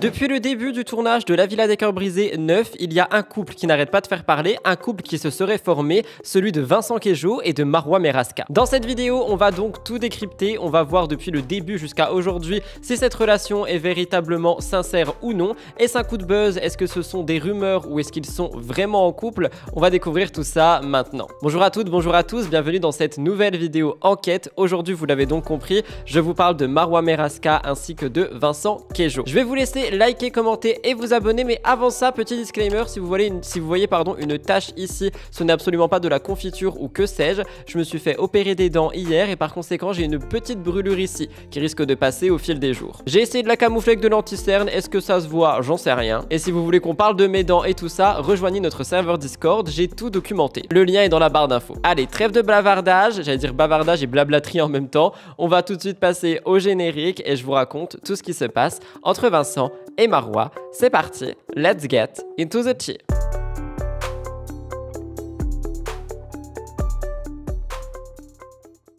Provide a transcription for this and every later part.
Depuis le début du tournage de La Villa des Cœurs Brisés 9, il y a un couple qui n'arrête pas de faire parler, un couple qui se serait formé, celui de Vincent Queijo et de Marwa Meraska. Dans cette vidéo, on va donc tout décrypter, on va voir depuis le début jusqu'à aujourd'hui si cette relation est véritablement sincère ou non. Est-ce un coup de buzz? Est-ce que ce sont des rumeurs ou est-ce qu'ils sont vraiment en couple? On va découvrir tout ça maintenant. Bonjour à toutes, bonjour à tous, bienvenue dans cette nouvelle vidéo enquête. Aujourd'hui, vous l'avez donc compris, je vous parle de Marwa Meraska ainsi que de Vincent Queijo. Je vais vous laisser liker, commenter et vous abonner, mais avant ça, petit disclaimer, si vous voyez une tache ici, ce n'est absolument pas de la confiture ou que sais-je. Je me suis fait opérer des dents hier et par conséquent j'ai une petite brûlure ici qui risque de passer au fil des jours. J'ai essayé de la camoufler avec de l'anti-cerne, est-ce que ça se voit? J'en sais rien. Et si vous voulez qu'on parle de mes dents et tout ça, rejoignez notre serveur Discord, j'ai tout documenté. Le lien est dans la barre d'infos. Allez, trêve de bavardage, j'allais dire bavardage et blablaterie en même temps. On va tout de suite passer au générique et je vous raconte tout ce qui se passe entre Vincent et Marwa. C'est parti, let's get into the tea.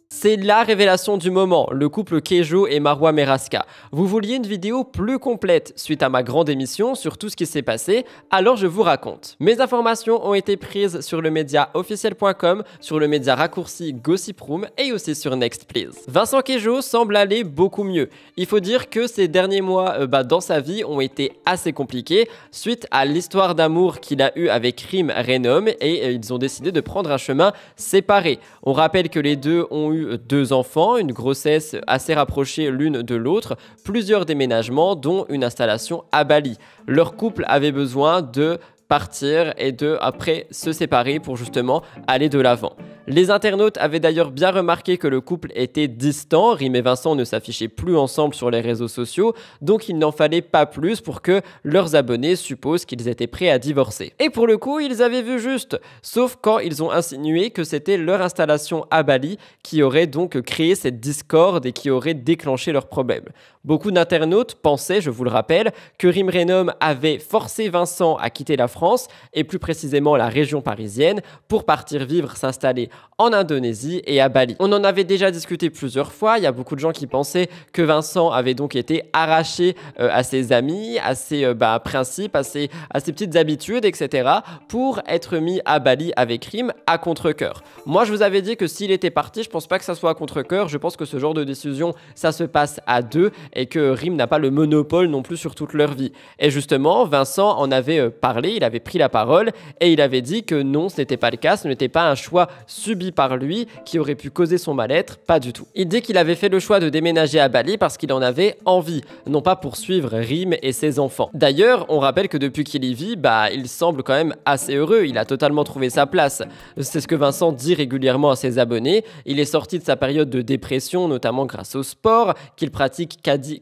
C'est la révélation du moment, le couple Queijo et Marwa Meraska. Vous vouliez une vidéo plus complète suite à ma grande émission sur tout ce qui s'est passé, alors je vous raconte. Mes informations ont été prises sur le média officiel.com, sur le média raccourci Gossip Room et aussi sur Next Please. Vincent Queijo semble aller beaucoup mieux. Il faut dire que ces derniers mois dans sa vie ont été assez compliqués suite à l'histoire d'amour qu'il a eue avec Rim Renom et ils ont décidé de prendre un chemin séparé. On rappelle que les deux ont eu 2 enfants, une grossesse assez rapprochée l'une de l'autre, plusieurs déménagements dont une installation à Bali. Leur couple avait besoin de partir et de après se séparer pour justement aller de l'avant. Les internautes avaient d'ailleurs bien remarqué que le couple était distant, Rim et Vincent ne s'affichaient plus ensemble sur les réseaux sociaux, donc il n'en fallait pas plus pour que leurs abonnés supposent qu'ils étaient prêts à divorcer. Et pour le coup, ils avaient vu juste, sauf quand ils ont insinué que c'était leur installation à Bali qui aurait donc créé cette discorde et qui aurait déclenché leurs problèmes. Beaucoup d'internautes pensaient, je vous le rappelle, que Rim Renom avait forcé Vincent à quitter la France et plus précisément la région parisienne pour partir vivre, s'installer en Indonésie et à Bali. On en avait déjà discuté plusieurs fois, il y a beaucoup de gens qui pensaient que Vincent avait donc été arraché à ses amis, à ses principes, à ses petites habitudes, etc. pour être mis à Bali avec Rim à contre-cœur. Moi, je vous avais dit que s'il était parti, je pense pas que ça soit à contre-cœur, je pense que ce genre de décision, ça se passe à deux et que Rim n'a pas le monopole non plus sur toute leur vie. Et justement, Vincent en avait parlé, il avait pris la parole et il avait dit que non, ce n'était pas le cas, ce n'était pas un choix subi par lui qui aurait pu causer son mal-être, pas du tout. Il dit qu'il avait fait le choix de déménager à Bali parce qu'il en avait envie, non pas pour suivre Rim et ses enfants. D'ailleurs, on rappelle que depuis qu'il y vit, il semble quand même assez heureux, il a totalement trouvé sa place. C'est ce que Vincent dit régulièrement à ses abonnés, il est sorti de sa période de dépression, notamment grâce au sport, qu'il pratique quasi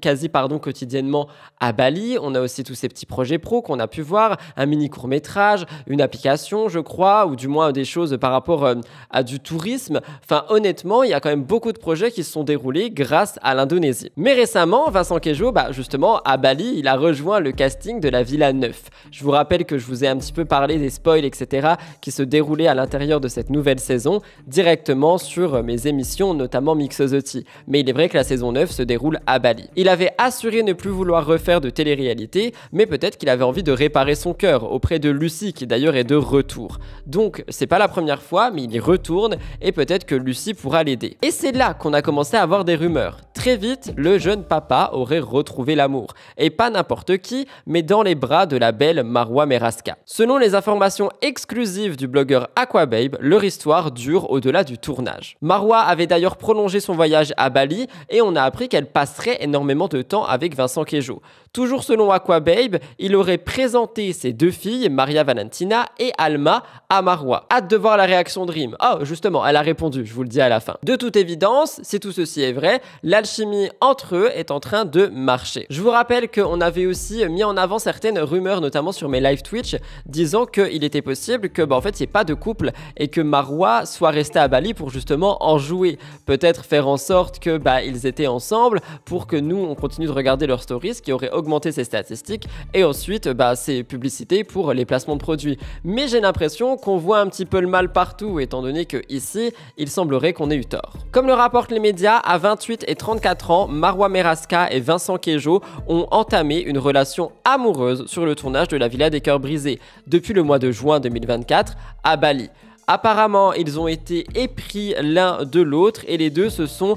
quotidiennement à Bali. On a aussi tous ces petits projets pro qu'on a pu voir, un mini court-métrage, une application, je crois, ou du moins des choses par rapport à du tourisme. Enfin, honnêtement, il y a quand même beaucoup de projets qui se sont déroulés grâce à l'Indonésie. Mais récemment, Vincent Queijo, justement, à Bali, il a rejoint le casting de la Villa 9. Je vous rappelle que je vous ai un petit peu parlé des spoils, etc., qui se déroulaient à l'intérieur de cette nouvelle saison, directement sur mes émissions, notamment Mixosity. Mais il est vrai que la saison 9 se déroule à Bali. Il avait assuré ne plus vouloir refaire de télé-réalité, mais peut-être qu'il avait envie de réparer son cœur auprès de Lucie, qui d'ailleurs est de retour. Donc, c'est pas la première fois, mais il y retourne et peut-être que Lucie pourra l'aider. Et c'est là qu'on a commencé à avoir des rumeurs. Très vite, le jeune papa aurait retrouvé l'amour. Et pas n'importe qui, mais dans les bras de la belle Marwa Meraska. Selon les informations exclusives du blogueur Aquababe, leur histoire dure au-delà du tournage. Marwa avait d'ailleurs prolongé son voyage à Bali et on a appris qu'elle passerait énormément de temps avec Vincent Queijo. Toujours selon Aquababe, il aurait présenté ses 2 filles, Maria Valentina et Alma, à Marwa. Hâte de voir la réaction de Rim. Oh, justement, elle a répondu, je vous le dis à la fin. De toute évidence, si tout ceci est vrai, l'alchimie entre eux est en train de marcher. Je vous rappelle qu'on avait aussi mis en avant certaines rumeurs, notamment sur mes live Twitch, disant qu'il était possible que, en fait, il n'y ait pas de couple et que Marwa soit restée à Bali pour justement en jouer. Peut-être faire en sorte que, ils étaient ensemble pour que nous, on continue de regarder leurs stories, ce qui aurait augmenté ses statistiques et ensuite, ses publicités pour les placements de produits. Mais j'ai l'impression qu'on voit un petit peu le mal partout, étant donné donné que ici, il semblerait qu'on ait eu tort. Comme le rapportent les médias, à 28 et 34 ans, Marwa Meraska et Vincent Queijo ont entamé une relation amoureuse sur le tournage de La Villa des Cœurs Brisés depuis le mois de juin 2024 à Bali. Apparemment, ils ont été épris l'un de l'autre et les deux se sont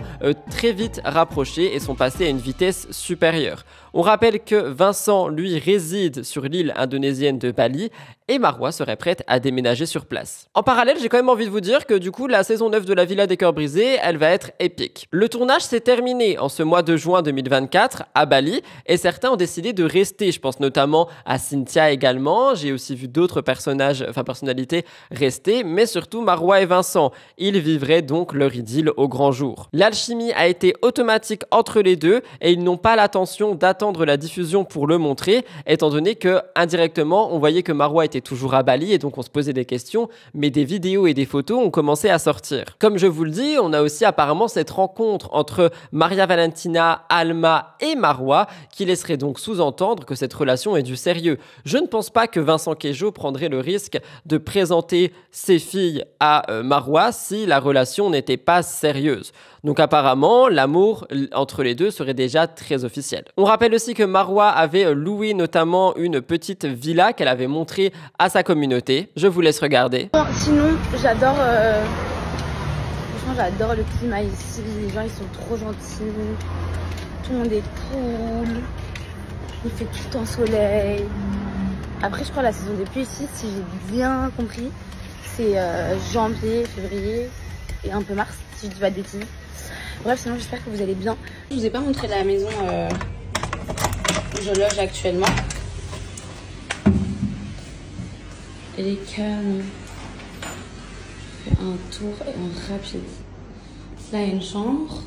très vite rapprochés et sont passés à une vitesse supérieure. On rappelle que Vincent, lui, réside sur l'île indonésienne de Bali et Marwa serait prête à déménager sur place. En parallèle, j'ai quand même envie de vous dire que du coup, la saison 9 de La Villa des Cœurs Brisés, elle va être épique. Le tournage s'est terminé en ce mois de juin 2024 à Bali et certains ont décidé de rester. Je pense notamment à Cynthia également. J'ai aussi vu d'autres personnalités rester, mais surtout Marwa et Vincent. Ils vivraient donc leur idylle au grand jour. L'alchimie a été automatique entre les deux et ils n'ont pas l'intention d'attendre la diffusion pour le montrer, étant donné que indirectement on voyait que Marwa était toujours à Bali et donc on se posait des questions, mais des vidéos et des photos ont commencé à sortir. Comme je vous le dis, on a aussi apparemment cette rencontre entre Maria Valentina, Alma et Marwa qui laisserait donc sous-entendre que cette relation est du sérieux. Je ne pense pas que Vincent Queijo prendrait le risque de présenter ses filles à Marwa si la relation n'était pas sérieuse. Donc apparemment, l'amour entre les deux serait déjà très officiel. On rappelle aussi que Marwa avait loué notamment une petite villa qu'elle avait montrée à sa communauté. Je vous laisse regarder. Sinon, j'adore franchement, j'adore le climat ici. Les gens, ils sont trop gentils. Tout le monde est cool. Il fait tout le temps soleil. Après, je crois la saison des pluies ici, si j'ai bien compris, c'est janvier, février et un peu mars, si je dis pas de bêtises. Bref, sinon j'espère que vous allez bien. Je vous ai pas montré la maison où je loge actuellement. Elle est calme. Je fais un tour et un rapide. Là, il y a une chambre.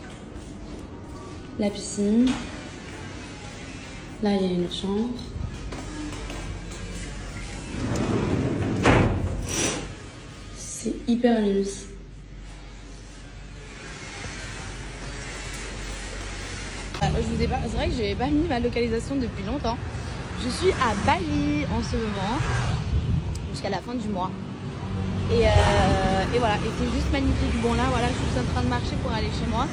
La piscine. Là, il y a une chambre. C'est hyper luxe. C'est vrai que j'ai pas mis ma localisation depuis longtemps. Je suis à Bali en ce moment, jusqu'à la fin du mois. Et voilà, et c'est juste magnifique. Bon là, voilà, je suis en train de marcher pour aller chez moi.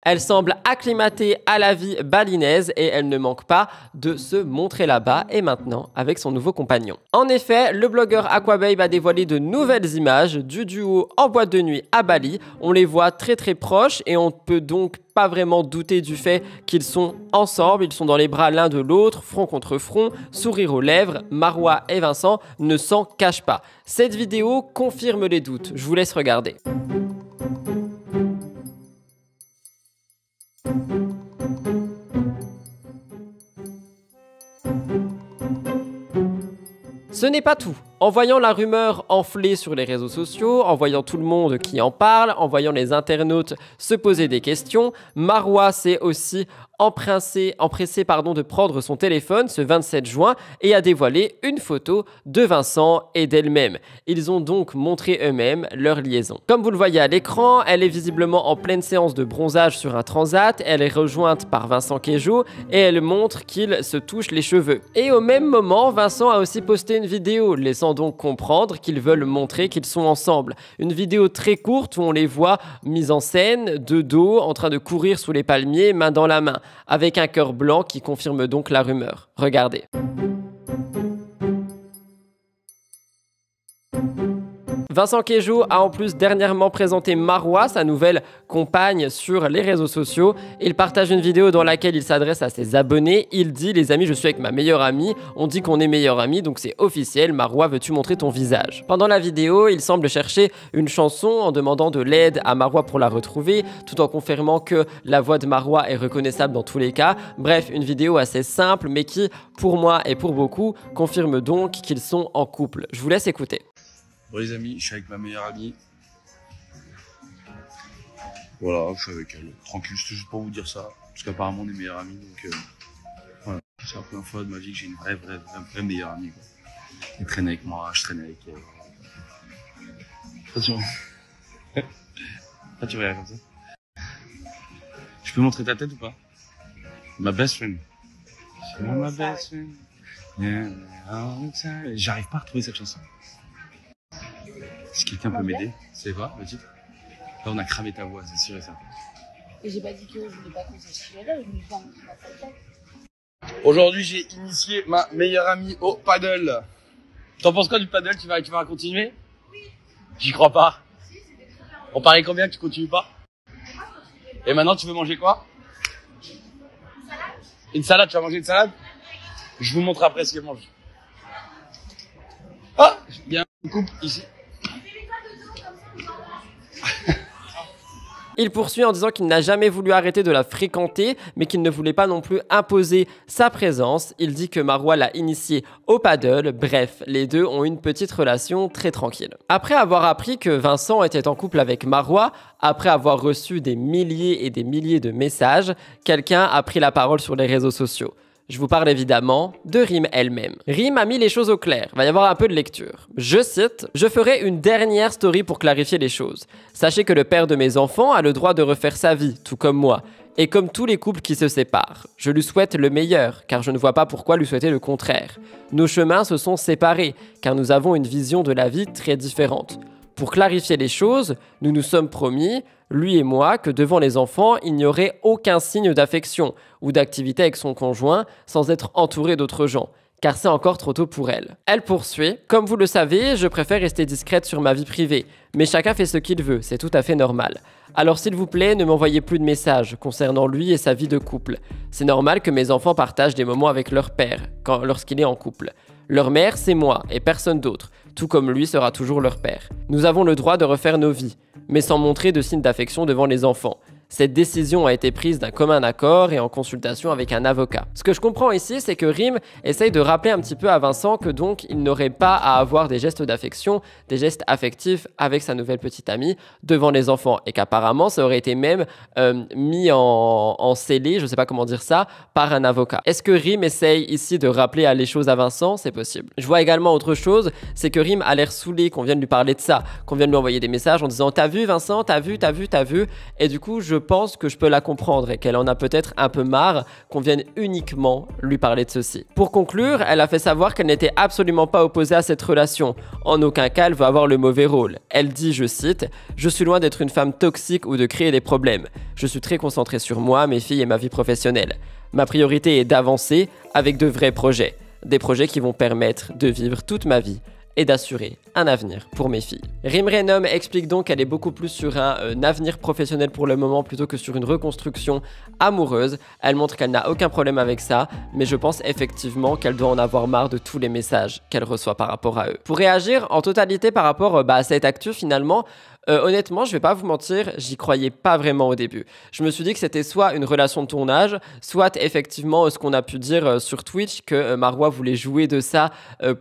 Elle semble acclimatée à la vie balinaise et elle ne manque pas de se montrer là-bas et maintenant avec son nouveau compagnon. En effet, le blogueur Aquababe a dévoilé de nouvelles images du duo en boîte de nuit à Bali. On les voit très proches et on ne peut donc pas vraiment douter du fait qu'ils sont ensemble. Ils sont dans les bras l'un de l'autre, front contre front, sourire aux lèvres. Marwa et Vincent ne s'en cachent pas. Cette vidéo confirme les doutes. Je vous laisse regarder. Ce n'est pas tout. En voyant la rumeur enfler sur les réseaux sociaux, en voyant tout le monde qui en parle, en voyant les internautes se poser des questions, Marwa s'est aussi empressée de prendre son téléphone ce 27 juin et a dévoilé une photo de Vincent et d'elle-même. Ils ont donc montré eux-mêmes leur liaison. Comme vous le voyez à l'écran, elle est visiblement en pleine séance de bronzage sur un transat, elle est rejointe par Vincent Queijo et elle montre qu'il se touche les cheveux. Et au même moment, Vincent a aussi posté une vidéo, laissant donc comprendre qu'ils veulent montrer qu'ils sont ensemble. Une vidéo très courte où on les voit mis en scène, de dos, en train de courir sous les palmiers, main dans la main, avec un cœur blanc qui confirme donc la rumeur. Regardez. Vincent Queijo a en plus dernièrement présenté Marwa, sa nouvelle compagne, sur les réseaux sociaux. Il partage une vidéo dans laquelle il s'adresse à ses abonnés. Il dit « Les amis, je suis avec ma meilleure amie. On dit qu'on est meilleure amie, donc c'est officiel. Marwa, veux-tu montrer ton visage ?» Pendant la vidéo, il semble chercher une chanson en demandant de l'aide à Marwa pour la retrouver, tout en confirmant que la voix de Marwa est reconnaissable dans tous les cas. Bref, une vidéo assez simple, mais qui, pour moi et pour beaucoup, confirme donc qu'ils sont en couple. Je vous laisse écouter. Bon les amis, je suis avec ma meilleure amie. Voilà, je suis avec elle. Tranquille, c'était juste pour vous dire ça. Parce qu'apparemment on est meilleures amies, donc voilà. C'est la première fois de ma vie que j'ai une vraie meilleure amie, quoi. Elle traîne avec moi, je traîne avec elle. Attention. Ah, tu regardes comme ça. Je peux montrer ta tête ou pas? Ma best friend. C'est ma best friend. Yeah, j'arrive pas à retrouver cette chanson. Si quelqu'un peut m'aider, c'est quoi, vas-y. Là, on a cramé ta voix, c'est sûr et certain. Et j'ai pas dit que je voulais pas qu'on s'achète là, je voulais pas qu'on s'achète. Aujourd'hui, j'ai initié ma meilleure amie au paddle. T'en penses quoi du paddle? Tu vas continuer? Oui. J'y crois pas. On parlait combien que tu continues pas? Et maintenant, tu veux manger quoi? Une salade, tu vas manger une salade? Je vous montre après ce qu'elle mange. Ah, il y a un couple ici. Il poursuit en disant qu'il n'a jamais voulu arrêter de la fréquenter, mais qu'il ne voulait pas non plus imposer sa présence. Il dit que Marwa l'a initié au paddle. Bref, les deux ont une petite relation très tranquille. Après avoir appris que Vincent était en couple avec Marwa, après avoir reçu des milliers et des milliers de messages, quelqu'un a pris la parole sur les réseaux sociaux. Je vous parle évidemment de Rim elle-même. Rim a mis les choses au clair, il va y avoir un peu de lecture. Je cite « Je ferai une dernière story pour clarifier les choses. Sachez que le père de mes enfants a le droit de refaire sa vie, tout comme moi, et comme tous les couples qui se séparent. Je lui souhaite le meilleur, car je ne vois pas pourquoi lui souhaiter le contraire. Nos chemins se sont séparés, car nous avons une vision de la vie très différente. Pour clarifier les choses, nous nous sommes promis, lui et moi, que devant les enfants, il n'y aurait aucun signe d'affection ou d'activité avec son conjoint sans être entouré d'autres gens, car c'est encore trop tôt pour elle. Elle poursuit « Comme vous le savez, je préfère rester discrète sur ma vie privée, mais chacun fait ce qu'il veut, c'est tout à fait normal. Alors s'il vous plaît, ne m'envoyez plus de messages concernant lui et sa vie de couple. C'est normal que mes enfants partagent des moments avec leur père lorsqu'il est en couple. Leur mère, c'est moi et personne d'autre, tout comme lui sera toujours leur père. Nous avons le droit de refaire nos vies, mais sans montrer de signes d'affection devant les enfants. Cette décision a été prise d'un commun accord et en consultation avec un avocat. Ce que je comprends ici, c'est que Rim essaye de rappeler un petit peu à Vincent que donc il n'aurait pas à avoir des gestes d'affection, des gestes affectifs avec sa nouvelle petite amie devant les enfants et qu'apparemment ça aurait été même mis en scellé, je sais pas comment dire ça, par un avocat. Est-ce que Rim essaye ici de rappeler les choses à Vincent? C'est possible. Je vois également autre chose, c'est que Rim a l'air saoulé qu'on vienne lui parler de ça, qu'on vienne lui envoyer des messages en disant « T'as vu Vincent? T'as vu? Et du coup, je pense que je peux la comprendre et qu'elle en a peut-être un peu marre qu'on vienne uniquement lui parler de ceci. Pour conclure, elle a fait savoir qu'elle n'était absolument pas opposée à cette relation. En aucun cas, elle veut avoir le mauvais rôle. Elle dit, je cite, « Je suis loin d'être une femme toxique ou de créer des problèmes. Je suis très concentrée sur moi, mes filles et ma vie professionnelle. Ma priorité est d'avancer avec de vrais projets. Des projets qui vont permettre de vivre toute ma vie et d'assurer un avenir pour mes filles. » Rim Renom explique donc qu'elle est beaucoup plus sur un avenir professionnel pour le moment plutôt que sur une reconstruction amoureuse. Elle montre qu'elle n'a aucun problème avec ça, mais je pense effectivement qu'elle doit en avoir marre de tous les messages qu'elle reçoit par rapport à eux. Pour réagir en totalité par rapport à cette actu finalement, honnêtement, je vais pas vous mentir, j'y croyais pas vraiment au début. Je me suis dit que c'était soit une relation de tournage, soit effectivement ce qu'on a pu dire sur Twitch, que Marwa voulait jouer de ça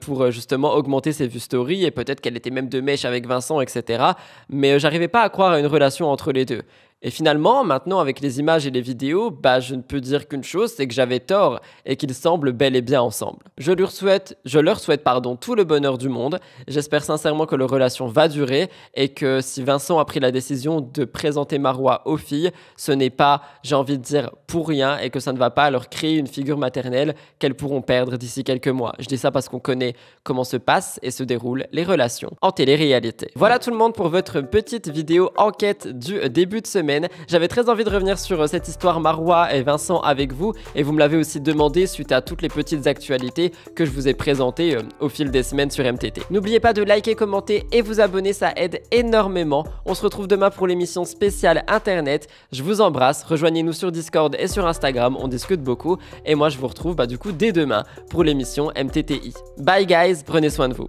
pour justement augmenter ses vues story et peut-être qu'elle était même de mèche avec Vincent, etc. Mais j'arrivais pas à croire à une relation entre les deux. Et finalement, maintenant, avec les images et les vidéos, je ne peux dire qu'une chose, c'est que j'avais tort et qu'ils semblent bel et bien ensemble. Je leur souhaite tout le bonheur du monde. J'espère sincèrement que leur relation va durer et que si Vincent a pris la décision de présenter Marwa aux filles, ce n'est pas, j'ai envie de dire, pour rien et que ça ne va pas leur créer une figure maternelle qu'elles pourront perdre d'ici quelques mois. Je dis ça parce qu'on connaît comment se passent et se déroulent les relations en télé-réalité. Voilà tout le monde pour votre petite vidéo enquête du début de semaine. J'avais très envie de revenir sur cette histoire Marwa et Vincent avec vous et vous me l'avez aussi demandé suite à toutes les petites actualités que je vous ai présentées au fil des semaines sur MTT. N'oubliez pas de liker, commenter et vous abonner, ça aide énormément. On se retrouve demain pour l'émission spéciale Internet. Je vous embrasse, rejoignez-nous sur Discord et sur Instagram, on discute beaucoup et moi je vous retrouve du coup dès demain pour l'émission MTTI. Bye guys, prenez soin de vous.